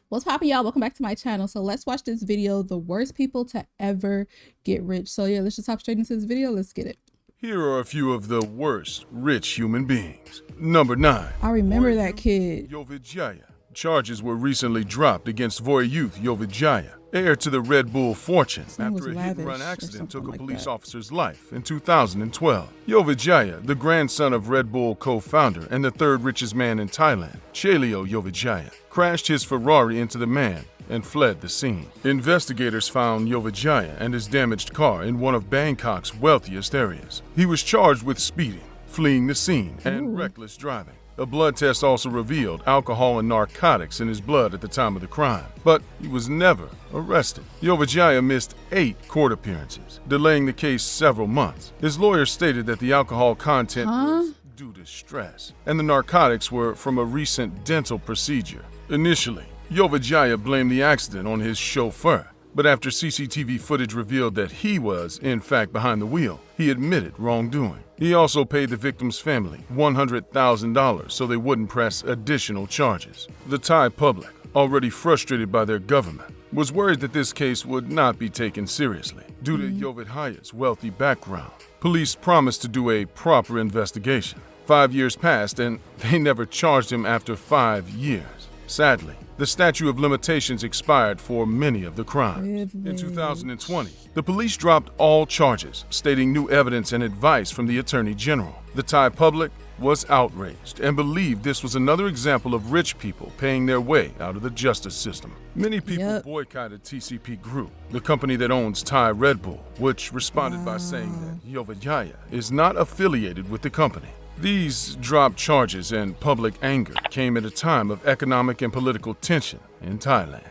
What's poppin', y'all? Welcome back to my channel. So let's watch this video, the worst people to ever get rich. So yeah, let's just hop straight into this video. Let's get it. Here are a few of the worst rich human beings. Number 9. I remember that kid. Yovijaya. Charges were recently dropped against Yovyo Yovijaya, heir to the Red Bull fortune, after a hit-and-run accident took a police officer's life in 2012. Yovijaya, the grandson of Red Bull co-founder and the third richest man in Thailand, Yovyo Yovijaya, crashed his Ferrari into the man and fled the scene. Investigators found Yovijaya and his damaged car in one of Bangkok's wealthiest areas. He was charged with speeding, fleeing the scene, and reckless driving. A blood test also revealed alcohol and narcotics in his blood at the time of the crime, but he was never arrested. Yovijaya missed 8 court appearances, delaying the case several months. His lawyer stated that the alcohol content was due to stress, and the narcotics were from a recent dental procedure. Initially, Yovijaya blamed the accident on his chauffeur, but after CCTV footage revealed that he was, in fact, behind the wheel, he admitted wrongdoing. He also paid the victim's family $100,000 so they wouldn't press additional charges. The Thai public, already frustrated by their government, was worried that this case would not be taken seriously due to Yovijaya's wealthy background. Police promised to do a proper investigation. 5 years passed and they never charged him after 5 years. Sadly, the statute of limitations expired for many of the crimes. In 2020, the police dropped all charges, stating new evidence and advice from the Attorney General. The Thai public was outraged and believed this was another example of rich people paying their way out of the justice system. Many people boycotted TCP Group, the company that owns Thai Red Bull, which responded by saying that Yovijaya is not affiliated with the company. These dropped charges and public anger came at a time of economic and political tension in Thailand.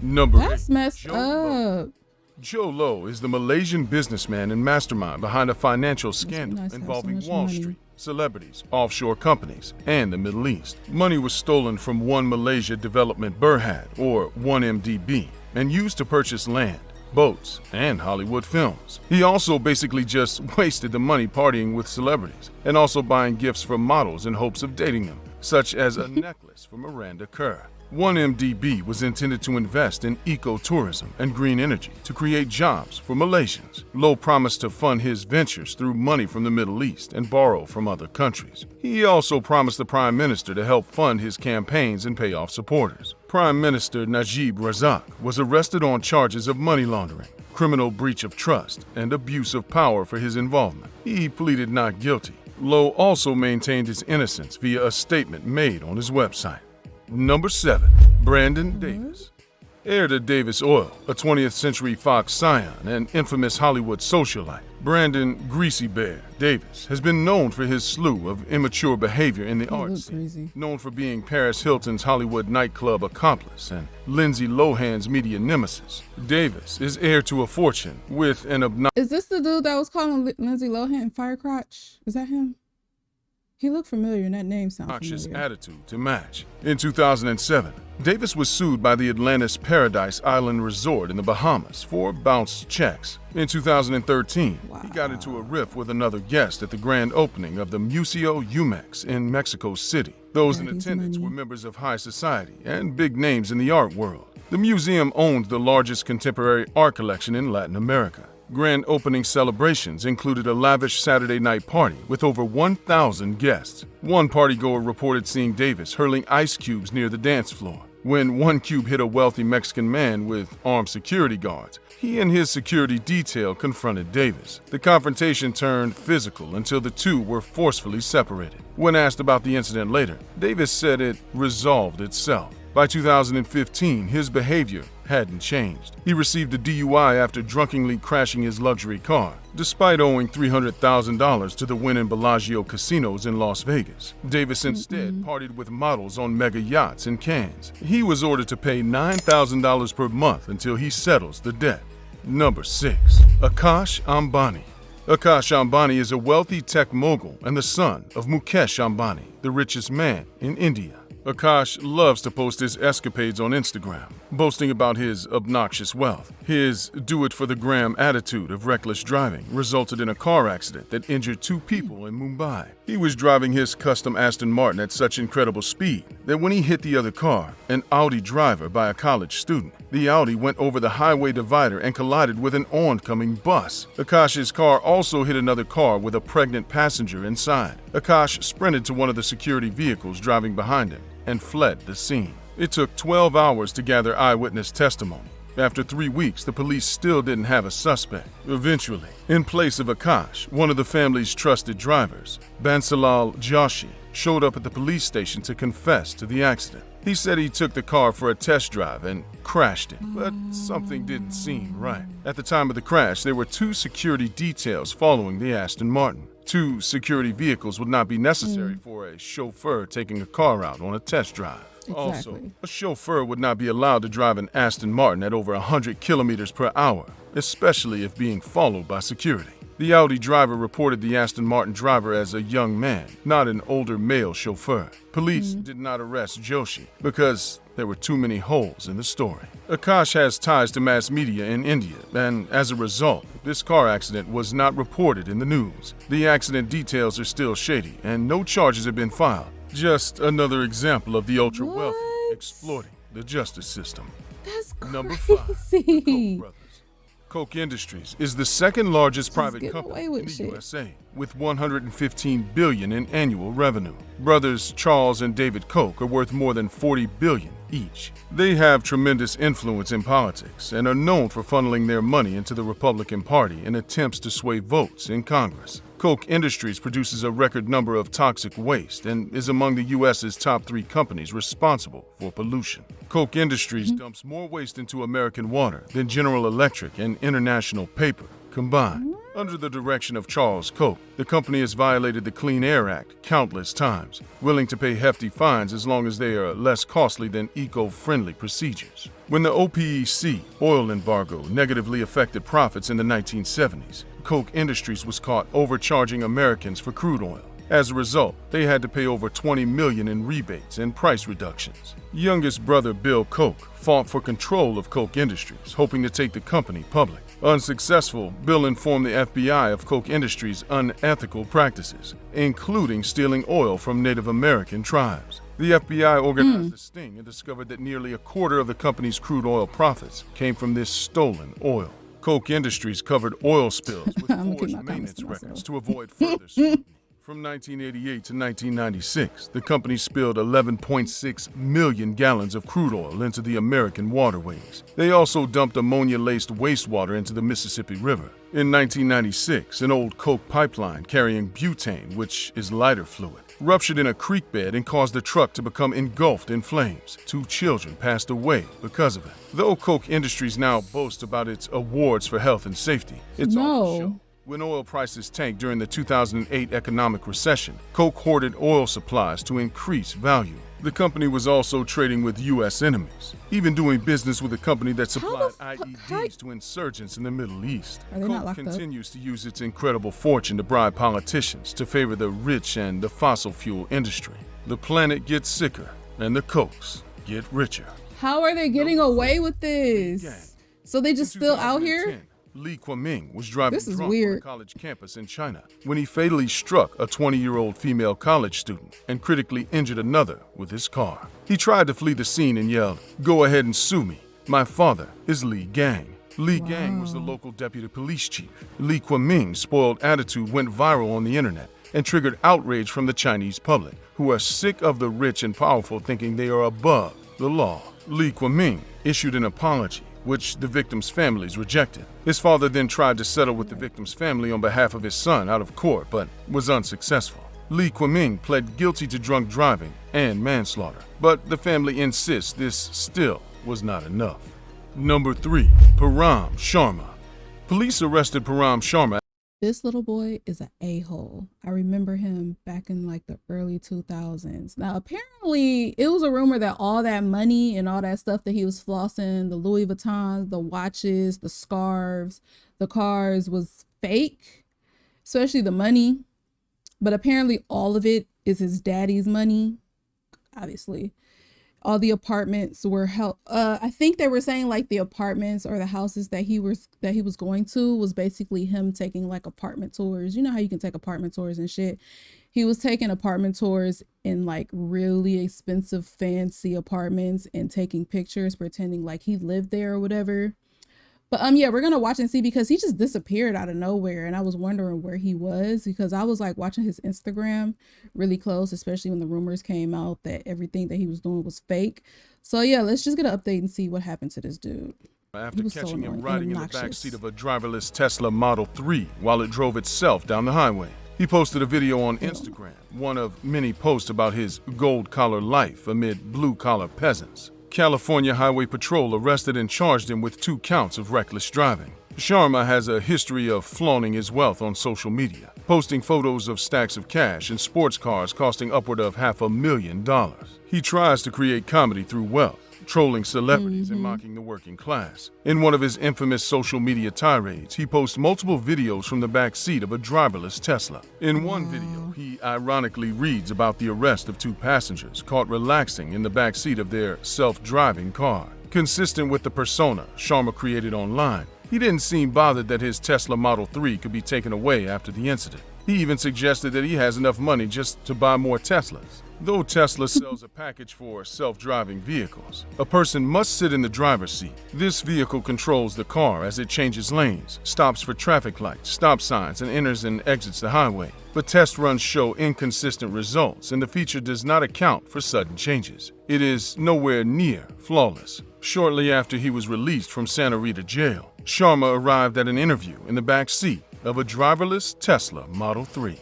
Number 8. That's messed up. Joe Low is the Malaysian businessman and mastermind behind a financial scandal involving Wall Street, celebrities, offshore companies, and the Middle East. Money was stolen from One Malaysia Development Berhad, or 1MDB, and used to purchase land, boats, and Hollywood films. He also basically just wasted the money partying with celebrities and also buying gifts from models in hopes of dating them, such as a necklace from Miranda Kerr. 1MDB was intended to invest in ecotourism and green energy to create jobs for Malaysians. Low promised to fund his ventures through money from the Middle East and borrow from other countries. He also promised the Prime Minister to help fund his campaigns and pay off supporters. Prime Minister Najib Razak was arrested on charges of money laundering, criminal breach of trust, and abuse of power for his involvement. He pleaded not guilty. Low also maintained his innocence via a statement made on his website. Number 7. Brandon Davis. Heir to Davis Oil, a 20th century Fox scion and infamous Hollywood socialite, Brandon Greasy Bear Davis has been known for his slew of immature behavior in the arts scene. Known for being Paris Hilton's Hollywood nightclub accomplice and Lindsay Lohan's media nemesis, Davis is heir to a fortune with an obnoxious... Is this the dude that was calling Lindsay Lohan Firecrotch? Is that him? He looked familiar and that name sounds familiar. Attitude to match. In 2007, Davis was sued by the Atlantis Paradise Island Resort in the Bahamas for bounced checks. In 2013, he got into a rift with another guest at the grand opening of the Museo Yumex in Mexico City. Those in attendance were members of high society and big names in the art world. The museum owned the largest contemporary art collection in Latin America. Grand opening celebrations included a lavish Saturday night party with over 1,000 guests. One partygoer reported seeing Davis hurling ice cubes near the dance floor. When one cube hit a wealthy Mexican man with armed security guards, he and his security detail confronted Davis. The confrontation turned physical until the two were forcefully separated. When asked about the incident later, Davis said it resolved itself. By 2015, his behavior hadn't changed. He received a DUI after drunkenly crashing his luxury car, despite owing $300,000 to the Wynn and Bellagio casinos in Las Vegas. Davis instead partied with models on mega yachts in Cannes. He was ordered to pay $9,000 per month until he settles the debt. Number 6. Akash Ambani. Akash Ambani is a wealthy tech mogul and the son of Mukesh Ambani, the richest man in India. Akash loves to post his escapades on Instagram, boasting about his obnoxious wealth. His do-it-for-the-gram attitude of reckless driving resulted in a car accident that injured 2 people in Mumbai. He was driving his custom Aston Martin at such incredible speed that when he hit the other car, an Audi driver by a college student, the Audi went over the highway divider and collided with an oncoming bus. Akash's car also hit another car with a pregnant passenger inside. Akash sprinted to one of the security vehicles driving behind him and fled the scene. It took 12 hours to gather eyewitness testimony. After 3 weeks, the police still didn't have a suspect. Eventually, in place of Akash, one of the family's trusted drivers, Bansalal Joshi, showed up at the police station to confess to the accident. He said he took the car for a test drive and crashed it, but something didn't seem right. At the time of the crash, there were 2 security details following the Aston Martin. 2 security vehicles would not be necessary for a chauffeur taking a car out on a test drive. Exactly. Also, a chauffeur would not be allowed to drive an Aston Martin at over 100 kilometers per hour, especially if being followed by security. The Audi driver reported the Aston Martin driver as a young man, not an older male chauffeur. Police did not arrest Joshi because there were too many holes in the story. Akash has ties to mass media in India, and as a result, this car accident was not reported in the news. The accident details are still shady, and no charges have been filed. Just another example of the ultra-wealthy exploiting the justice system. That's crazy. Number 5, the Koch brothers. Koch Industries is the second largest private company in the USA, with $115 billion in annual revenue. Brothers Charles and David Koch are worth more than $40 billion each. They have tremendous influence in politics and are known for funneling their money into the Republican Party in attempts to sway votes in Congress. Koch Industries produces a record number of toxic waste and is among the U.S.'s top 3 companies responsible for pollution. Koch Industries dumps more waste into American water than General Electric and International Paper combined. Under the direction of Charles Koch, the company has violated the Clean Air Act countless times, willing to pay hefty fines as long as they are less costly than eco-friendly procedures. When the OPEC oil embargo negatively affected profits in the 1970s, Koch Industries was caught overcharging Americans for crude oil. As a result, they had to pay over $20 million in rebates and price reductions. Youngest brother Bill Koch fought for control of Koch Industries, hoping to take the company public. Unsuccessful, Bill informed the FBI of Koch Industries' unethical practices, including stealing oil from Native American tribes. The FBI organized a sting and discovered that nearly a quarter of the company's crude oil profits came from this stolen oil. Koch Industries covered oil spills with forged maintenance records to avoid further scrutiny. From 1988 to 1996, the company spilled 11.6 million gallons of crude oil into the American waterways. They also dumped ammonia-laced wastewater into the Mississippi River. In 1996, an old Koch pipeline carrying butane, which is lighter fluid, ruptured in a creek bed and caused the truck to become engulfed in flames. 2 children passed away because of it. Though Koch Industries now boasts about its awards for health and safety, it's all a show. When oil prices tanked during the 2008 economic recession, Koch hoarded oil supplies to increase value. The company was also trading with U.S. enemies, even doing business with a company that supplied IEDs to insurgents in the Middle East. Koch continues to use its incredible fortune to bribe politicians to favor the rich and the fossil fuel industry. The planet gets sicker, and the Kochs get richer. How are they getting away with this? So they just still out here? Li Kuaming was driving drunk on a college campus in China when he fatally struck a 20-year-old female college student and critically injured another with his car. He tried to flee the scene and yelled, "Go ahead and sue me. My father is Li Gang." Li Gang was the local deputy police chief. Li Kuaming's spoiled attitude went viral on the internet and triggered outrage from the Chinese public, who are sick of the rich and powerful thinking they are above the law. Li Kuaming issued an apology, which the victims' families rejected. His father then tried to settle with the victim's family on behalf of his son out of court, but was unsuccessful. Li Kuaming pled guilty to drunk driving and manslaughter, but the family insists this still was not enough. Number 3, Param Sharma. Police arrested Param Sharma. This little boy is an a-hole. I remember him back in like the early 2000s. Now, apparently it was a rumor that all that money and all that stuff that he was flossing, the Louis Vuittons, the watches, the scarves, the cars, was fake, especially the money. But apparently all of it is his daddy's money, obviously. all the apartments were held. I think they were saying like the apartments or the houses that he was going to was basically him taking like apartment tours. You know how you can take apartment tours and shit. He was taking apartment tours in like really expensive, fancy apartments and taking pictures, pretending like he lived there or whatever. But yeah, we're gonna watch and see, because he just disappeared out of nowhere, and I was wondering where he was, because I was like watching his Instagram really close, especially when the rumors came out that everything that he was doing was fake. So yeah, let's just get an update and see what happened to this dude. After catching him riding in the backseat of a driverless Tesla Model 3 while it drove itself down the highway. He posted a video on Instagram, one of many posts about his gold-collar life amid blue-collar peasants. California Highway Patrol arrested and charged him with 2 counts of reckless driving. Sharma has a history of flaunting his wealth on social media, posting photos of stacks of cash and sports cars costing upward of $500,000. He tries to create comedy through wealth, trolling celebrities and mocking the working class. In one of his infamous social media tirades, he posts multiple videos from the back seat of a driverless Tesla. In one video, he ironically reads about the arrest of 2 passengers caught relaxing in the back seat of their self-driving car. Consistent with the persona Sharma created online, he didn't seem bothered that his Tesla Model 3 could be taken away after the incident. He even suggested that he has enough money just to buy more Teslas. Though Tesla sells a package for self-driving vehicles, a person must sit in the driver's seat. This vehicle controls the car as it changes lanes, stops for traffic lights, stop signs, and enters and exits the highway. But test runs show inconsistent results, and the feature does not account for sudden changes. It is nowhere near flawless. Shortly after he was released from Santa Rita jail, Sharma arrived at an interview in the back seat of a driverless Tesla Model 3.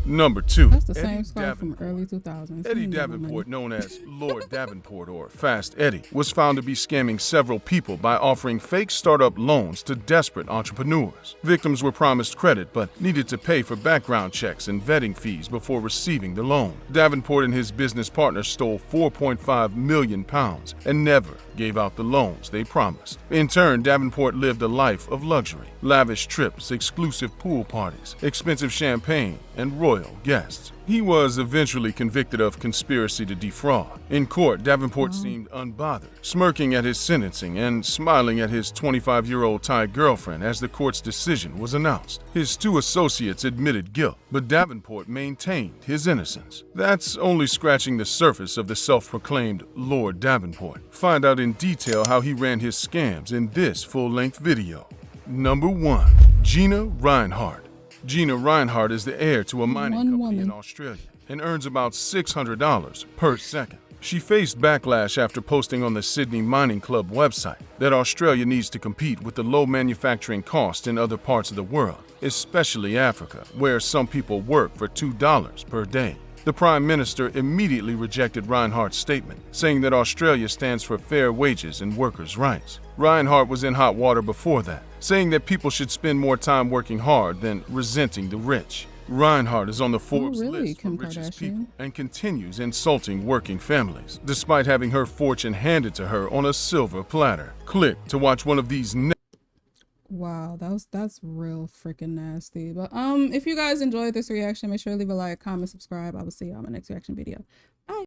Number 2. That's the same scar from early 2000s. Eddie Davenport, known as Lord Davenport or Fast Eddie, was found to be scamming several people by offering fake startup loans to desperate entrepreneurs. Victims were promised credit but needed to pay for background checks and vetting fees before receiving the loan. Davenport and his business partner stole £4.5 million and never gave out the loans they promised. In turn, Davenport lived a life of luxury, lavish trips, exclusive pool parties, expensive champagne, and royal guests. He was eventually convicted of conspiracy to defraud. In court, Davenport seemed unbothered, smirking at his sentencing and smiling at his 25-year-old Thai girlfriend as the court's decision was announced. His 2 associates admitted guilt, but Davenport maintained his innocence. That's only scratching the surface of the self-proclaimed Lord Davenport. Find out in detail how he ran his scams in this full-length video. Number 1. Gina Reinhardt. Gina Reinhardt is the heir to a mining company in Australia and earns about $600 per second. She faced backlash after posting on the Sydney Mining Club website that Australia needs to compete with the low manufacturing cost in other parts of the world, especially Africa, where some people work for $2 per day. The Prime Minister immediately rejected Reinhardt's statement, saying that Australia stands for fair wages and workers' rights. Reinhardt was in hot water before that, saying that people should spend more time working hard than resenting the rich. Reinhardt is on the Forbes list for richest people and continues insulting working families, despite having her fortune handed to her on a silver platter. Click to watch one of these. Wow, that's real freaking nasty. But if you guys enjoyed this reaction, make sure to leave a like, comment, subscribe. I will see you on my next reaction video. Bye.